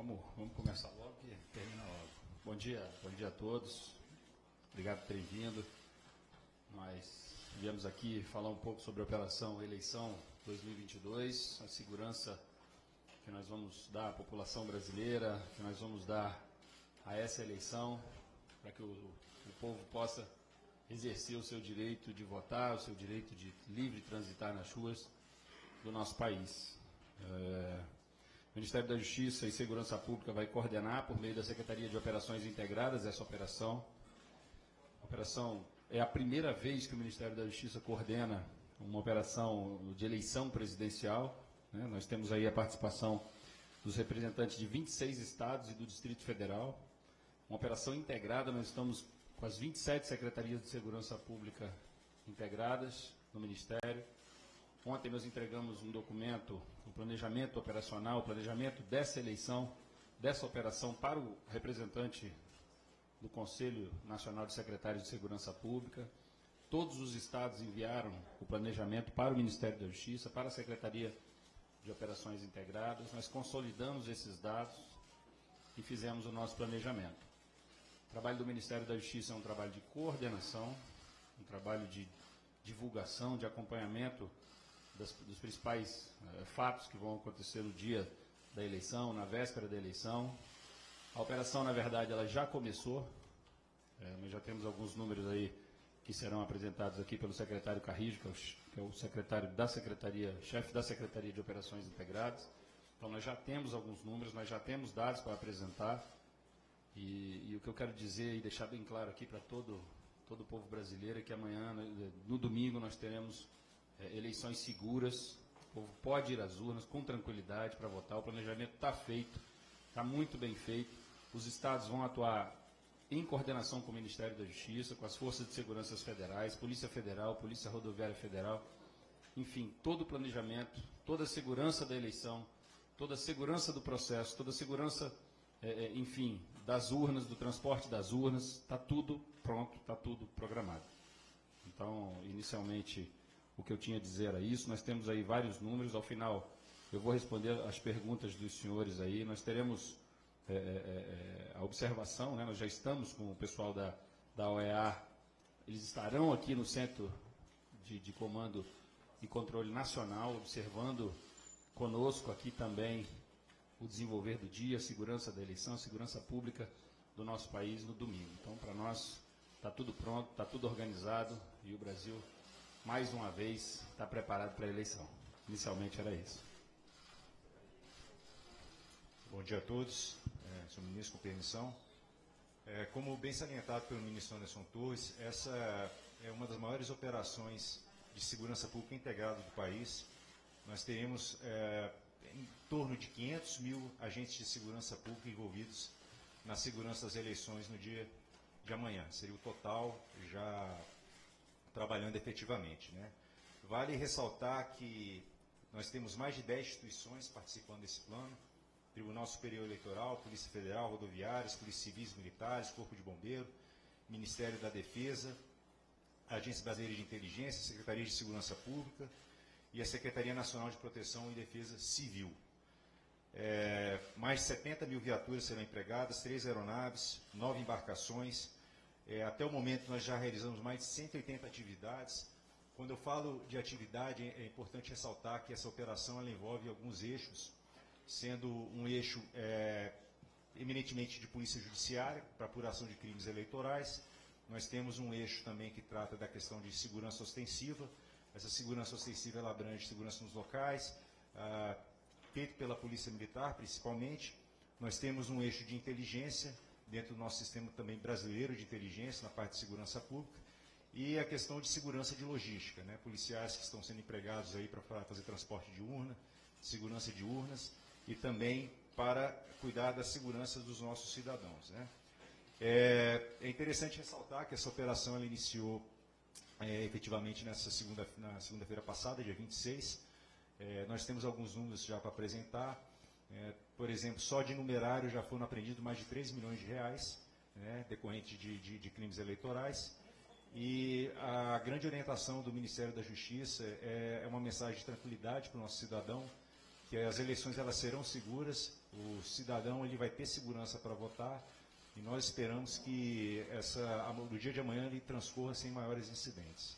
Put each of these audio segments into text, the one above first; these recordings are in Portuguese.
Vamos começar logo e termina logo. Bom dia a todos. Obrigado por terem vindo. Nós viemos aqui falar um pouco sobre a Operação Eleição 2022, a segurança que nós vamos dar à população brasileira, que nós vamos dar a essa eleição, para que o povo possa exercer o seu direito de votar, o seu direito de livre transitar nas ruas do nosso país. O Ministério da Justiça e Segurança Pública vai coordenar, por meio da Secretaria de Operações Integradas, essa operação. A operação é a primeira vez que o Ministério da Justiça coordena uma operação de eleição presidencial, né? Nós temos aí a participação dos representantes de 26 estados e do Distrito Federal. Uma operação integrada, nós estamos com as 27 secretarias de segurança pública integradas no Ministério. Ontem nós entregamos um documento, um planejamento operacional, o planejamento dessa eleição, dessa operação para o representante do Conselho Nacional de Secretários de Segurança Pública. Todos os estados enviaram o planejamento para o Ministério da Justiça, para a Secretaria de Operações Integradas. Nós consolidamos esses dados e fizemos o nosso planejamento. O trabalho do Ministério da Justiça é um trabalho de coordenação, um trabalho de divulgação, de acompanhamento dos principais fatos que vão acontecer no dia da eleição, na véspera da eleição. A operação, na verdade, ela já começou. Nós já temos alguns números aí que serão apresentados aqui pelo secretário Carrijo, que é o secretário da Secretaria, chefe da Secretaria de Operações Integradas. Então, nós já temos alguns números, nós já temos dados para apresentar. E o que eu quero dizer e deixar bem claro aqui para todo o povo brasileiro é que amanhã, no domingo, nós teremos eleições seguras. O povo pode ir às urnas com tranquilidade para votar. O planejamento está feito, está muito bem feito. Os estados vão atuar em coordenação com o Ministério da Justiça, com as forças de segurança federais, Polícia Federal, Polícia Rodoviária Federal, enfim, todo o planejamento, toda a segurança da eleição, toda a segurança do processo, toda a segurança, enfim, das urnas, do transporte das urnas, está tudo pronto, está tudo programado. Então, inicialmente, o que eu tinha a dizer era isso. Nós temos aí vários números. Ao final, eu vou responder as perguntas dos senhores aí. Nós teremos a observação, né? Nós já estamos com o pessoal da OEA, eles estarão aqui no Centro de Comando e Controle Nacional, observando conosco aqui também o desenvolver do dia, a segurança da eleição, a segurança pública do nosso país no domingo. Então, para nós, está tudo pronto, está tudo organizado e o Brasil, mais uma vez, está preparado para a eleição. Inicialmente era isso. Bom dia a todos. Senhor ministro, com permissão. Como bem salientado pelo ministro Anderson Torres, essa é uma das maiores operações de segurança pública integrada do país. Nós teremos em torno de 500 mil agentes de segurança pública envolvidos na segurança das eleições no dia de amanhã. Seria o total já trabalhando efetivamente, né? Vale ressaltar que nós temos mais de 10 instituições participando desse plano: Tribunal Superior Eleitoral, Polícia Federal, Rodoviárias, Polícia Civis e Militares, Corpo de Bombeiro, Ministério da Defesa, Agência Brasileira de Inteligência, Secretaria de Segurança Pública e a Secretaria Nacional de Proteção e Defesa Civil. Mais de 70 mil viaturas serão empregadas, 3 aeronaves, 9 embarcações. Até o momento nós já realizamos mais de 180 atividades. Quando eu falo de atividade, é importante ressaltar que essa operação ela envolve alguns eixos, sendo um eixo eminentemente de polícia judiciária, para apuração de crimes eleitorais. Nós temos um eixo também que trata da questão de segurança ostensiva. Essa segurança ostensiva ela abrange segurança nos locais, feito pela Polícia Militar principalmente. Nós temos um eixo de inteligência, dentro do nosso sistema também brasileiro de inteligência, na parte de segurança pública, e a questão de segurança de logística, né? Policiais que estão sendo empregados aí para fazer transporte de urna, segurança de urnas, e também para cuidar da segurança dos nossos cidadãos, né? É interessante ressaltar que essa operação ela iniciou efetivamente na segunda-feira passada, dia 26. Nós temos alguns números já para apresentar. Por exemplo, só de numerário já foram apreendidos mais de 3 milhões de reais, né, decorrente de crimes eleitorais. E a grande orientação do Ministério da Justiça é uma mensagem de tranquilidade para o nosso cidadão, que as eleições elas serão seguras, o cidadão ele vai ter segurança para votar, e nós esperamos que no dia de amanhã ele transcorra sem maiores incidentes.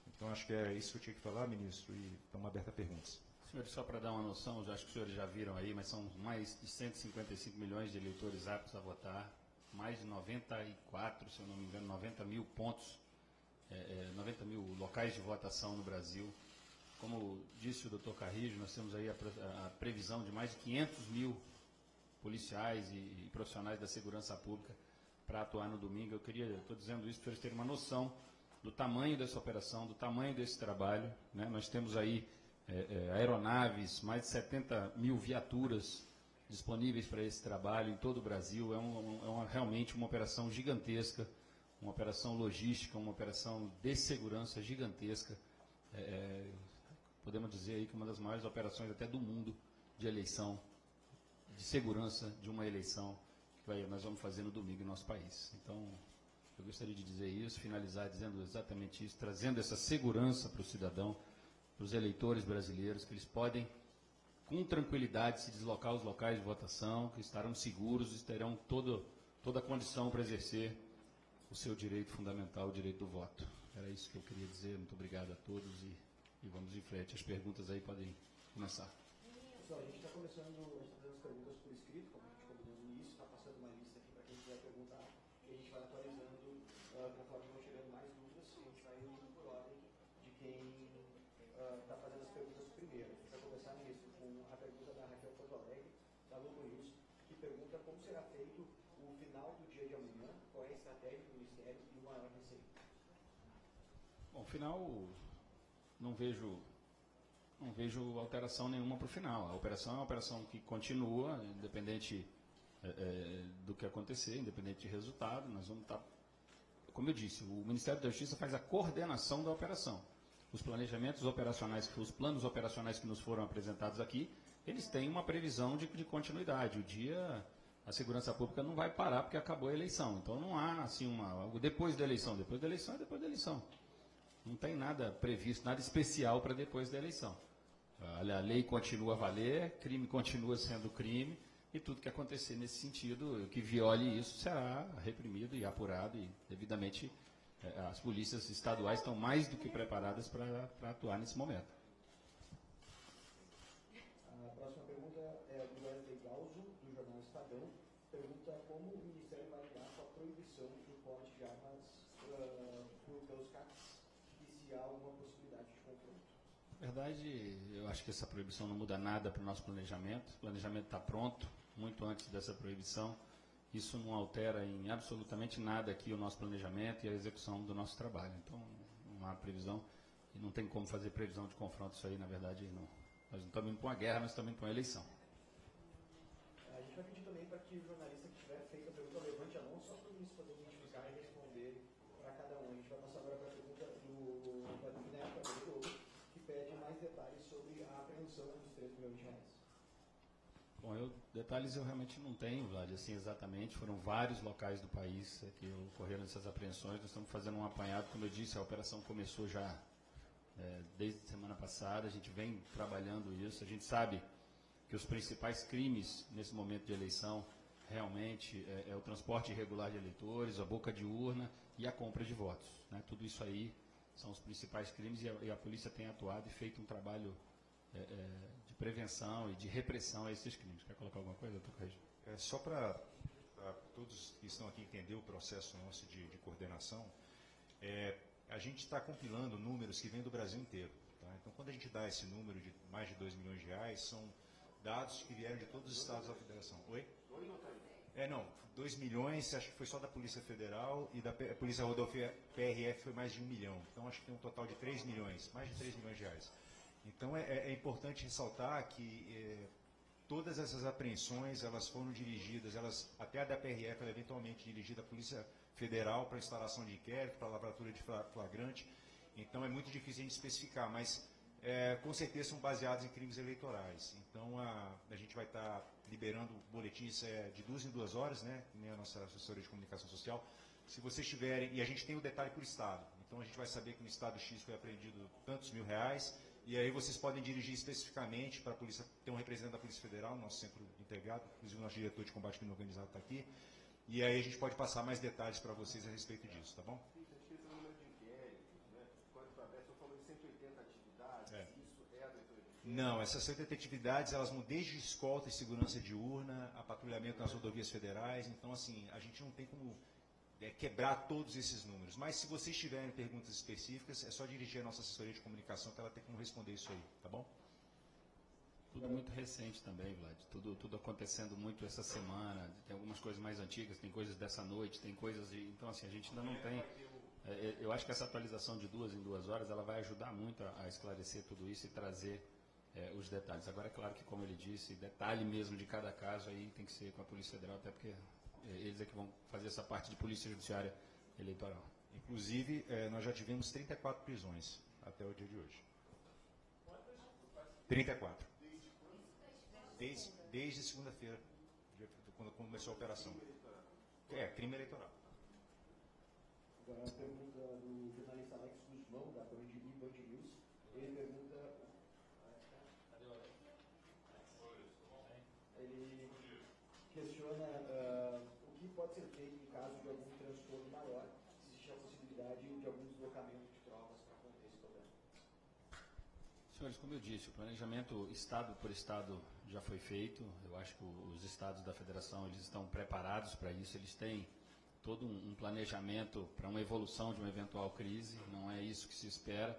Então, acho que é isso que eu tinha que falar, ministro, e estamos abertos a perguntas. Senhores, só para dar uma noção, eu acho que os senhores já viram aí, mas são mais de 155 milhões de eleitores aptos a votar, mais de 94, se eu não me engano, 90 mil pontos, 90 mil locais de votação no Brasil. Como disse o doutor Carrijo, nós temos aí a previsão de mais de 500 mil policiais e profissionais da segurança pública para atuar no domingo. Estou dizendo isso para vocês terem uma noção do tamanho dessa operação, do tamanho desse trabalho, né? Nós temos aí aeronaves, mais de 70 mil viaturas disponíveis para esse trabalho em todo o Brasil. Realmente uma operação gigantesca, uma operação logística, uma operação de segurança gigantesca. Podemos dizer aí que uma das maiores operações até do mundo de eleição, de segurança de uma eleição que nós vamos fazer no domingo em nosso país. Então, eu gostaria de dizer isso, finalizar dizendo exatamente isso, trazendo essa segurança para o cidadão, para os eleitores brasileiros, que eles podem, com tranquilidade, se deslocar aos locais de votação, que estarão seguros e terão toda a condição para exercer o seu direito fundamental, o direito do voto. Era isso que eu queria dizer. Muito obrigado a todos e vamos em frente. As perguntas aí podem começar. Pessoal, a gente está começando as perguntas por escrito, como a gente combinou no início, está passando uma lista aqui para quem quiser perguntar, e a gente vai atualizando conforme vão chegando mais dúvidas, a gente vai indo por ordem de quem está fazendo as perguntas primeiro. A gente vai começar, ministro, com a pergunta da Raquel Porto Alegre, da Globo News, que pergunta como será feito o final do dia de amanhã, qual é a estratégia do Ministério e o maior receio. Bom, final, não vejo alteração nenhuma para o final. A operação é uma operação que continua, independente do que acontecer, independente de resultado. Nós vamos estar, como eu disse, o Ministério da Justiça faz a coordenação da operação. Os planejamentos operacionais, os planos operacionais que nos foram apresentados aqui, eles têm uma previsão de continuidade. A segurança pública não vai parar porque acabou a eleição. Então não há assim algo depois da eleição. Depois da eleição é depois da eleição. Não tem nada previsto, nada especial para depois da eleição. A lei continua a valer, crime continua sendo crime, e tudo que acontecer nesse sentido, que viole isso, será reprimido e apurado, e devidamente as polícias estaduais estão mais do que preparadas para atuar nesse momento. A próxima pergunta é do Wesley Galzo, do jornal Estadão. Pergunta como o Ministério vai lidar com a proibição do porte de armas pelos CACs e se há alguma possibilidade de confronto. Na verdade, eu acho que essa proibição não muda nada para o nosso planejamento. O planejamento está pronto, muito antes dessa proibição. Isso não altera em absolutamente nada aqui o nosso planejamento e a execução do nosso trabalho. Então, não há previsão e não tem como fazer previsão de confronto. Isso aí, na verdade, não. Nós não estamos indo para uma guerra, nós estamos indo para uma eleição. A gente vai pedir também para que o jornalista que tiver feito a pergunta levante a mão, só para o ministro poder identificar e responder para cada um. A gente vai passar agora para a pergunta do Guilherme Cabelo, que pede mais detalhes sobre a apreensão dos 3 milhões de reais. Bom, detalhes eu realmente não tenho, Vlad, assim exatamente. Foram vários locais do país que ocorreram essas apreensões. Nós estamos fazendo um apanhado, como eu disse, a operação começou já desde a semana passada. A gente vem trabalhando isso. A gente sabe que os principais crimes nesse momento de eleição realmente é o transporte irregular de eleitores, a boca de urna e a compra de votos, né? Tudo isso aí são os principais crimes e a polícia tem atuado e feito um trabalho de prevenção e de repressão a esses crimes. Quer colocar alguma coisa, doutor Carrijo? Só para todos que estão aqui entender o processo nosso de coordenação, a gente está compilando números que vêm do Brasil inteiro. Tá? Então, quando a gente dá esse número de mais de 2 milhões de reais, são dados que vieram de todos os estados da federação. Oi? 2 milhões, acho que foi só da Polícia Federal e da Polícia Rodoviária PRF foi mais de 1 milhão. Então, acho que tem um total de 3 milhões, mais de 3 milhões de reais. Então, é importante ressaltar que todas essas apreensões, elas foram dirigidas, até a da PRF, ela é eventualmente dirigida à Polícia Federal para instalação de inquérito, para lavratura de flagrante. Então, é muito difícil a gente especificar, mas com certeza são baseados em crimes eleitorais. Então, a gente vai estar liberando boletins de 2 em 2 horas, né, nem a nossa assessoria de comunicação social. Se vocês tiverem, e a gente tem o detalhe por estado, então a gente vai saber que no estado X foi apreendido tantos mil reais, E aí vocês podem dirigir especificamente para a polícia, tem um representante da Polícia Federal, nosso centro integrado, inclusive o nosso diretor de combate ao crime organizado está aqui, e aí a gente pode passar mais detalhes para vocês a respeito disso, tá bom? Não, essas 70 atividades, elas vão desde escolta e segurança de urna, a patrulhamento nas rodovias federais, então assim, a gente não tem como quebrar todos esses números. Mas se vocês tiverem perguntas específicas, é só dirigir a nossa assessoria de comunicação que ela tem como responder isso aí, tá bom? Tudo muito recente também, Vlad. Tudo acontecendo muito essa semana. Tem algumas coisas mais antigas, tem coisas dessa noite, tem coisas de... Então, assim, a gente ainda não tem... Eu acho que essa atualização de 2 em 2 horas, ela vai ajudar muito a esclarecer tudo isso e trazer os detalhes. Agora, é claro que, como ele disse, detalhe mesmo de cada caso aí tem que ser com a Polícia Federal, até porque eles é que vão fazer essa parte de Polícia Judiciária Eleitoral. Inclusive, nós já tivemos 34 prisões até o dia de hoje. 34. Desde segunda-feira, quando começou a operação. Crime eleitoral. Agora a pergunta do jornalista Alex Guzmão, da Band News. Ele pergunta... Ele questiona o que pode ser feito em caso de algum transtorno maior, se existe a possibilidade de algum deslocamento de tropas para conter esse problema. Senhores, como eu disse, o planejamento estado por estado já foi feito. Eu acho que os estados da federação eles estão preparados para isso. Eles têm todo um planejamento para uma evolução de uma eventual crise. Não é isso que se espera,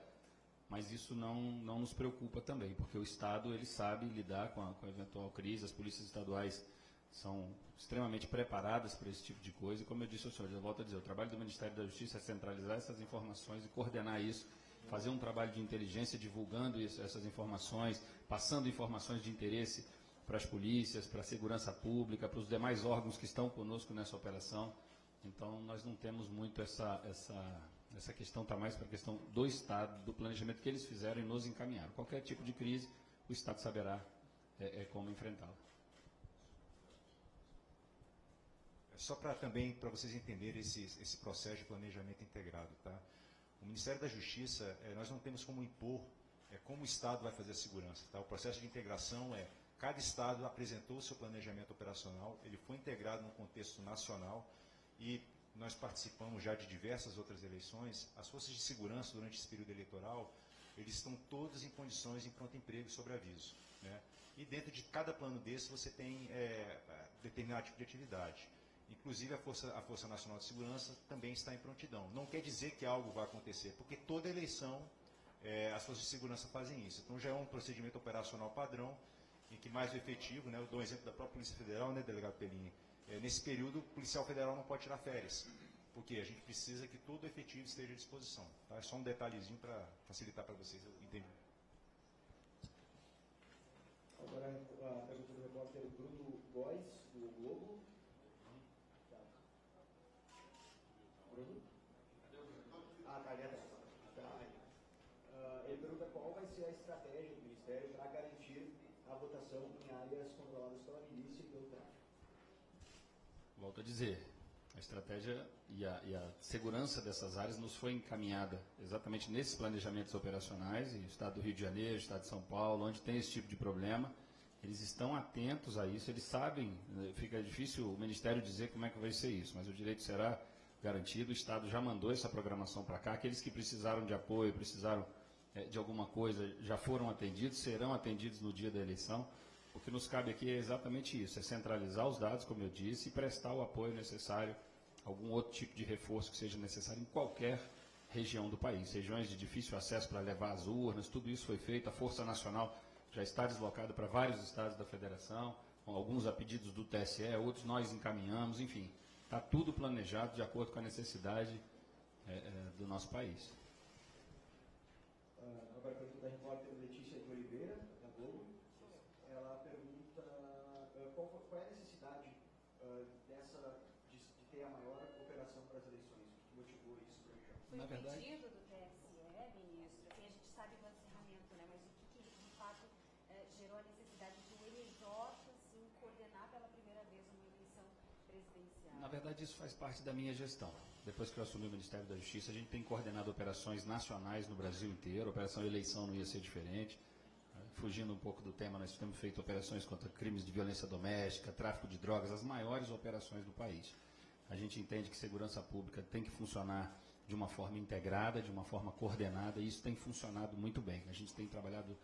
mas isso não nos preocupa também, porque o estado ele sabe lidar com a eventual crise. As polícias estaduais são extremamente preparadas para esse tipo de coisa. E como eu disse ao senhor, eu volto a dizer, o trabalho do Ministério da Justiça é centralizar essas informações e coordenar isso, fazer um trabalho de inteligência, divulgando essas informações, passando informações de interesse para as polícias, para a segurança pública, para os demais órgãos que estão conosco nessa operação. Então, nós não temos muito essa questão, está mais para a questão do Estado, do planejamento que eles fizeram e nos encaminharam. Qualquer tipo de crise, o Estado saberá como enfrentá-la. Só para vocês entenderem esse processo de planejamento integrado, tá? O Ministério da Justiça, nós não temos como impor como o Estado vai fazer a segurança. Tá? O processo de integração cada Estado apresentou o seu planejamento operacional, ele foi integrado no contexto nacional e nós participamos já de diversas outras eleições. As forças de segurança, durante esse período eleitoral, eles estão todos em condições de pronto emprego sobre aviso. Né? E dentro de cada plano desse você tem determinado tipo de atividade. Inclusive a Força Nacional de Segurança também está em prontidão. Não quer dizer que algo vai acontecer, porque toda eleição as Forças de Segurança fazem isso. Então já é um procedimento operacional padrão, em que mais o efetivo, né, eu dou um exemplo da própria Polícia Federal, né, delegado Pelinha, nesse período o policial federal não pode tirar férias, porque a gente precisa que todo o efetivo esteja à disposição. Tá? É só um detalhezinho para facilitar para vocês, eu entendi. Agora a pergunta do repórter Bruno Góes, do Globo. Bruno? Tá ali atrás. Ele pergunta qual vai ser a estratégia do Ministério para garantir a votação em áreas controladas pela milícia e pelo tráfico. Volto a dizer, a estratégia e a segurança dessas áreas nos foi encaminhada exatamente nesses planejamentos operacionais, e o Estado do Rio de Janeiro, o Estado de São Paulo, onde tem esse tipo de problema, eles estão atentos a isso, eles sabem, fica difícil o Ministério dizer como é que vai ser isso, mas o direito será garantido, o Estado já mandou essa programação para cá, aqueles que precisaram de apoio, precisaram de alguma coisa, já foram atendidos, serão atendidos no dia da eleição. O que nos cabe aqui é exatamente isso, é centralizar os dados, como eu disse, e prestar o apoio necessário, algum outro tipo de reforço que seja necessário em qualquer região do país. Regiões de difícil acesso para levar as urnas, tudo isso foi feito, a Força Nacional já está deslocada para vários estados da Federação, alguns a pedidos do TSE, outros nós encaminhamos, enfim, está tudo planejado de acordo com a necessidade do nosso país. Agora a pergunta da repórter Letícia de Oliveira, da Globo. Ela pergunta qual é a necessidade de ter a maior operação para as eleições, o que motivou isso para o João? Foi um pedido do TSE, ministro, assim, a gente sabe do encerramento, né, mas o que de fato gerou a necessidade de o LJ assim, coordenar pela primeira vez uma eleição presidencial? social? Na verdade, isso faz parte da minha gestão. Depois que eu assumi o Ministério da Justiça, a gente tem coordenado operações nacionais no Brasil inteiro. A Operação Eleição não ia ser diferente. Fugindo um pouco do tema, nós temos feito operações contra crimes de violência doméstica, tráfico de drogas, as maiores operações do país. A gente entende que segurança pública tem que funcionar de uma forma integrada, de uma forma coordenada, e isso tem funcionado muito bem. A gente tem trabalhado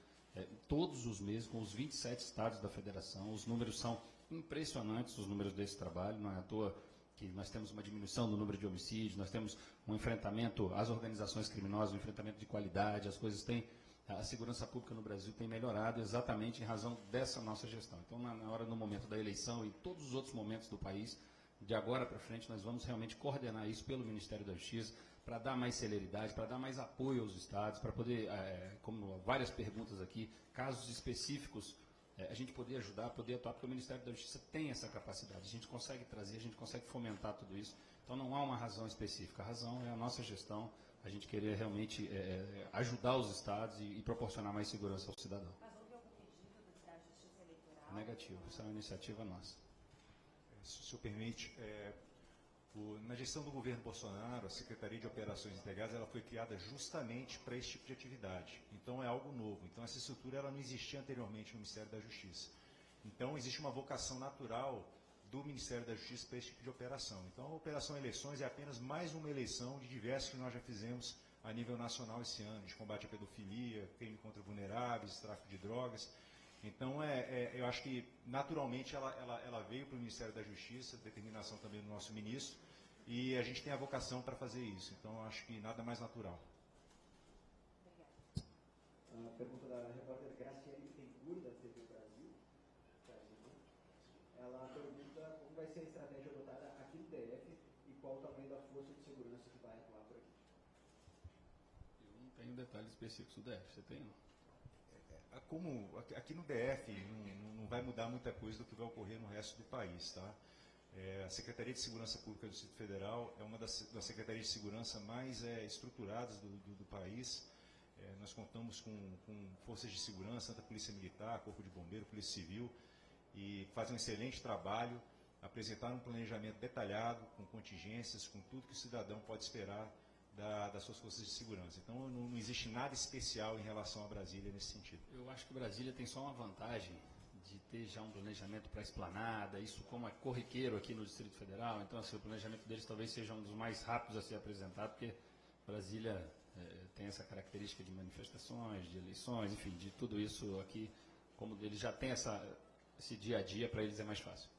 todos os meses com os 27 estados da federação. Os números são impressionantes, os números desse trabalho. Não é à toa que nós temos uma diminuição no número de homicídios, nós temos um enfrentamento às organizações criminosas, um enfrentamento de qualidade, as coisas têm... A segurança pública no Brasil tem melhorado exatamente em razão dessa nossa gestão. Então, no momento da eleição e todos os outros momentos do país, de agora para frente, nós vamos realmente coordenar isso pelo Ministério da Justiça, para dar mais celeridade, para dar mais apoio aos estados, para poder, como várias perguntas aqui, casos específicos, a gente poder ajudar, poder atuar, porque o Ministério da Justiça tem essa capacidade. A gente consegue trazer, a gente consegue fomentar tudo isso. Então, não há uma razão específica. A razão é a nossa gestão, a gente querer realmente ajudar os estados e proporcionar mais segurança ao cidadão. Mas houve algum pedido da Justiça Eleitoral? Negativo, isso é uma iniciativa nossa. Se o senhor permite, na gestão do governo Bolsonaro, a Secretaria de Operações Integradas ela foi criada justamente para esse tipo de atividade. Então, é algo novo. Então, essa estrutura ela não existia anteriormente no Ministério da Justiça. Então, existe uma vocação natural do Ministério da Justiça para esse tipo de operação. Então, a Operação Eleições é apenas mais uma eleição de diversas que nós já fizemos a nível nacional esse ano, de combate à pedofilia, crime contra vulneráveis, tráfico de drogas. Então, eu acho que, naturalmente, ela veio para o Ministério da Justiça, determinação também do nosso ministro, e a gente tem a vocação para fazer isso. Então, eu acho que nada mais natural. A pergunta da repórter Graciele Tencourt, da TV Brasil. Ela pergunta como vai ser a estratégia adotada aqui no DF e qual o tamanho da força de segurança que vai atuar por aqui. Eu não tenho detalhes específicos do DF, você tem? Não? Como aqui no DF não vai mudar muita coisa do que vai ocorrer no resto do país, tá? A Secretaria de Segurança Pública do Distrito Federal é uma das secretarias de segurança mais estruturadas do país. Nós contamos com forças de segurança, tanto a Polícia Militar, Corpo de Bombeiro, Polícia Civil, e fazem um excelente trabalho, apresentaram um planejamento detalhado, com contingências, com tudo que o cidadão pode esperar das suas forças de segurança. Então, não existe nada especial em relação a Brasília nesse sentido. Eu acho que Brasília tem só uma vantagem de ter já um planejamento para a esplanada, isso como é corriqueiro aqui no Distrito Federal, então assim, o planejamento deles talvez seja um dos mais rápidos a ser apresentado, porque Brasília tem essa característica de manifestações, de eleições, enfim, de tudo isso aqui, como eles já têm esse dia a dia, para eles é mais fácil.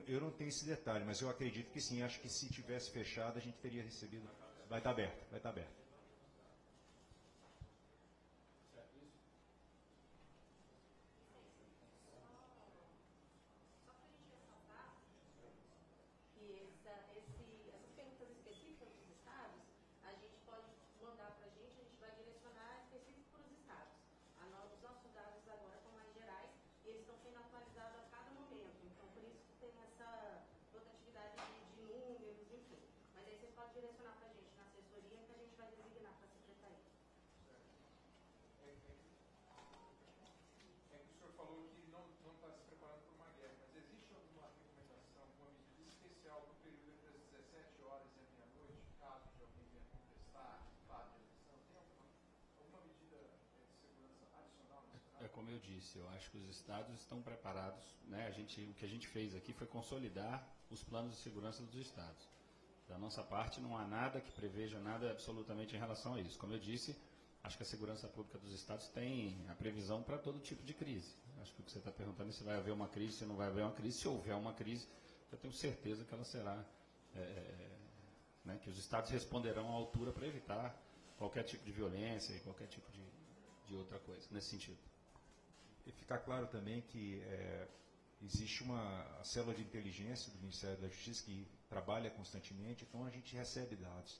Eu não tenho esse detalhe, mas eu acredito que sim. Acho que se tivesse fechado, a gente teria recebido. Vai estar aberto, vai estar aberto. Essas perguntas específicas dos estados, a gente pode mandar para a gente vai direcionar específico para os estados. Os nossos dados agora estão mais gerais e eles estão sendo atualizados a cada momento. Então, por isso que tem essa rotatividade de números, enfim. Mas aí vocês podem direcionar para a gente na assessoria que a gente vai designar para a secretaria. É que o senhor falou que não está se preparando para uma guerra, mas existe alguma recomendação, alguma medida especial para o período entre as 17 horas e a meia-noite, caso de alguém venha contestar, resultado de eleição? Tem alguma medida de segurança adicional nesse caso? Como eu disse, eu acho que os estados estão preparados, né? O que a gente fez aqui foi consolidar os planos de segurança dos estados. Da nossa parte, não há nada que preveja nada absolutamente em relação a isso. Como eu disse, acho que a segurança pública dos estados tem a previsão para todo tipo de crise. Acho que o que você está perguntando é se vai haver uma crise, se não vai haver uma crise. Se houver uma crise, eu tenho certeza que ela será, que os estados responderão à altura para evitar qualquer tipo de violência e qualquer tipo de outra coisa, nesse sentido. E ficar claro também que existe uma célula de inteligência do Ministério da Justiça que trabalha constantemente, então a gente recebe dados.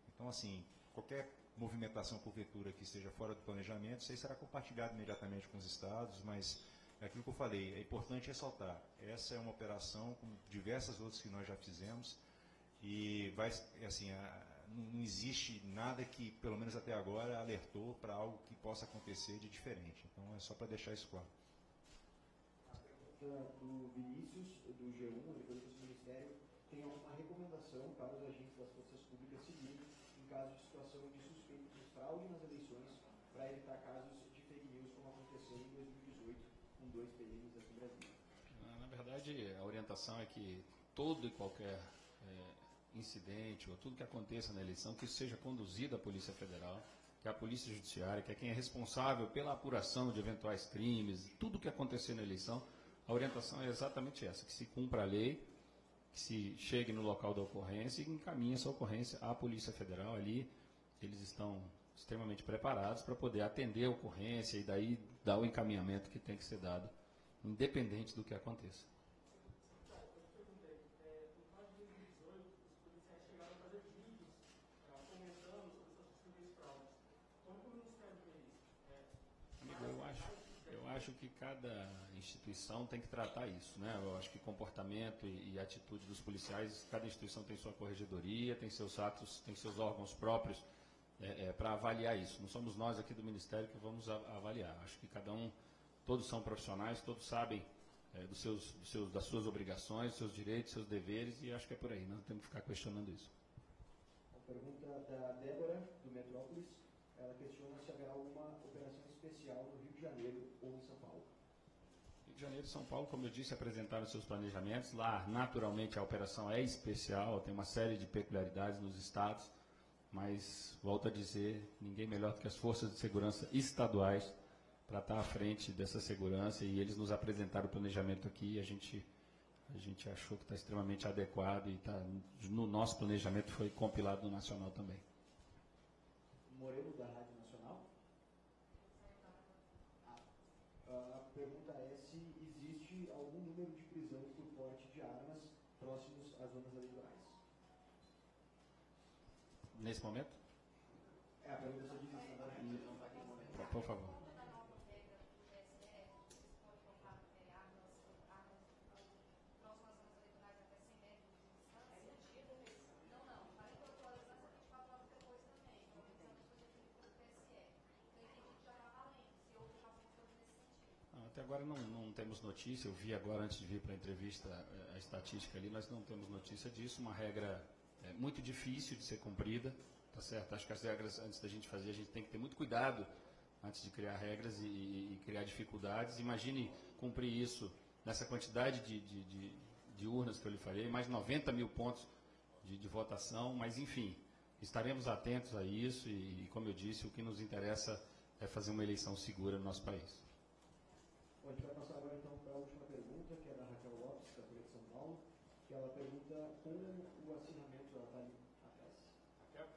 Então, assim, qualquer movimentação, porventura, que esteja fora do planejamento, isso aí será compartilhado imediatamente com os estados, mas é aquilo que eu falei, é importante ressaltar, essa é uma operação como diversas outras que nós já fizemos, e vai, assim, não existe nada que, pelo menos até agora, alertou para algo que possa acontecer de diferente. Então, é só para deixar isso claro. A pergunta do Vinícius, do G1, ele pergunta se o Ministério tem alguma recomendação para os agentes das forças públicas seguirem em caso de situação de suspeito de fraude nas eleições, para evitar casos de fake news como aconteceu em 2018 com 2 PMs aqui no Brasil. Na verdade, a orientação é que todo e qualquer incidente ou tudo que aconteça na eleição, que isso seja conduzido à Polícia Federal, que é a Polícia Judiciária, que é quem é responsável pela apuração de eventuais crimes, tudo que acontecer na eleição, a orientação é exatamente essa, que se cumpra a lei, que se chegue no local da ocorrência e encaminhe essa ocorrência à Polícia Federal. Ali eles estão extremamente preparados para poder atender a ocorrência e daí dar o encaminhamento que tem que ser dado, independente do que aconteça. Eu acho que cada instituição tem que tratar isso, né? Eu acho que comportamento e atitude dos policiais, cada instituição tem sua corregedoria, tem seus atos, tem seus órgãos próprios para avaliar isso. Não somos nós aqui do Ministério que vamos avaliar. Acho que cada um, todos são profissionais, todos sabem das suas obrigações, seus direitos, seus deveres, e acho que é por aí, não temos que ficar questionando isso. A pergunta da Débora, do Metrópolis, ela questiona se haverá alguma operação especial no Rio de Janeiro ou em São Paulo. Rio de Janeiro e São Paulo, como eu disse, apresentaram seus planejamentos. Lá, naturalmente, a operação é especial, tem uma série de peculiaridades nos estados, mas, volto a dizer, ninguém melhor do que as forças de segurança estaduais para estar à frente dessa segurança, e eles nos apresentaram o planejamento aqui e a gente achou que está extremamente adequado e no nosso planejamento foi compilado no Nacional também. Moreno, da Rádio Nacional. A pergunta é se existe algum número de prisão por porte de armas próximos às zonas eleitorais. Nesse momento? A pergunta só diz isso, não está aqui no momento. Por favor. Até agora não temos notícia, eu vi agora antes de vir para a entrevista a estatística ali, nós não temos notícia disso, uma regra muito difícil de ser cumprida, tá certo? Acho que as regras, antes da gente fazer, a gente tem que ter muito cuidado antes de criar regras e criar dificuldades. Imagine cumprir isso nessa quantidade de urnas que eu lhe falei, mais 90 mil pontos de votação, mas enfim, estaremos atentos a isso e, como eu disse, o que nos interessa é fazer uma eleição segura no nosso país. Bom, a gente vai passar agora então para a última pergunta, que é da Raquel Lopes, da Folha de São Paulo, que ela pergunta com o acirramento da atrás. Raquel?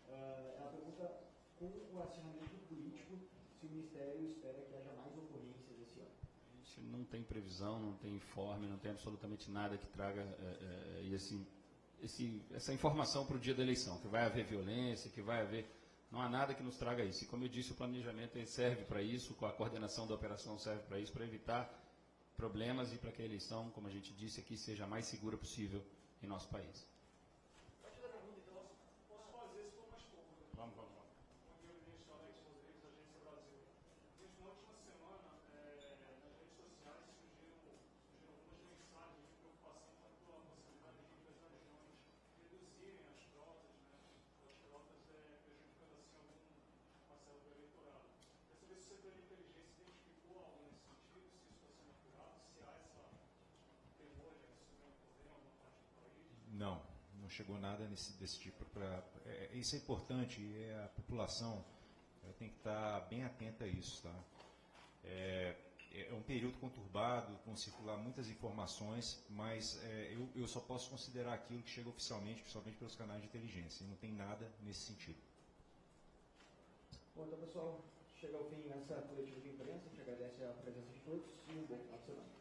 Ela pergunta com o acirramento político se o Ministério espera que haja mais ocorrências esse ano. A gente não tem previsão, não tem informe, não tem absolutamente nada que traga essa informação para o dia da eleição, que vai haver violência, que vai haver... Não há nada que nos traga isso. E, como eu disse, o planejamento serve para isso, a coordenação da operação serve para isso, para evitar problemas e para que a eleição, como a gente disse aqui, seja a mais segura possível em nosso país. A partir da pergunta, então, posso fazer se for mais pouco. Vamos. Aqui eu ministro Alex Rodrigues, Agência Brasil. Na última semana, nas redes sociais surgiram algumas mensagens de preocupação com a possibilidade de muitas regiões reduzirem as frotas, prejudicando assim algum parcela do eleitorado. Quer saber se o setor de inteligência identificou algo nesse sentido, se isso está sendo apurado, se há essa temor de que isso venha a ocorrer em alguma parte do país? Não chegou nada desse tipo. Isso é importante e a população tem que estar bem atenta a isso. Tá? É um período conturbado, com circular muitas informações, mas eu só posso considerar aquilo que chega oficialmente, principalmente pelos canais de inteligência, e não tem nada nesse sentido. Bom, então, pessoal, chega ao fim essa coletiva de imprensa, a gente agradece a presença de todos e um bom final de semana.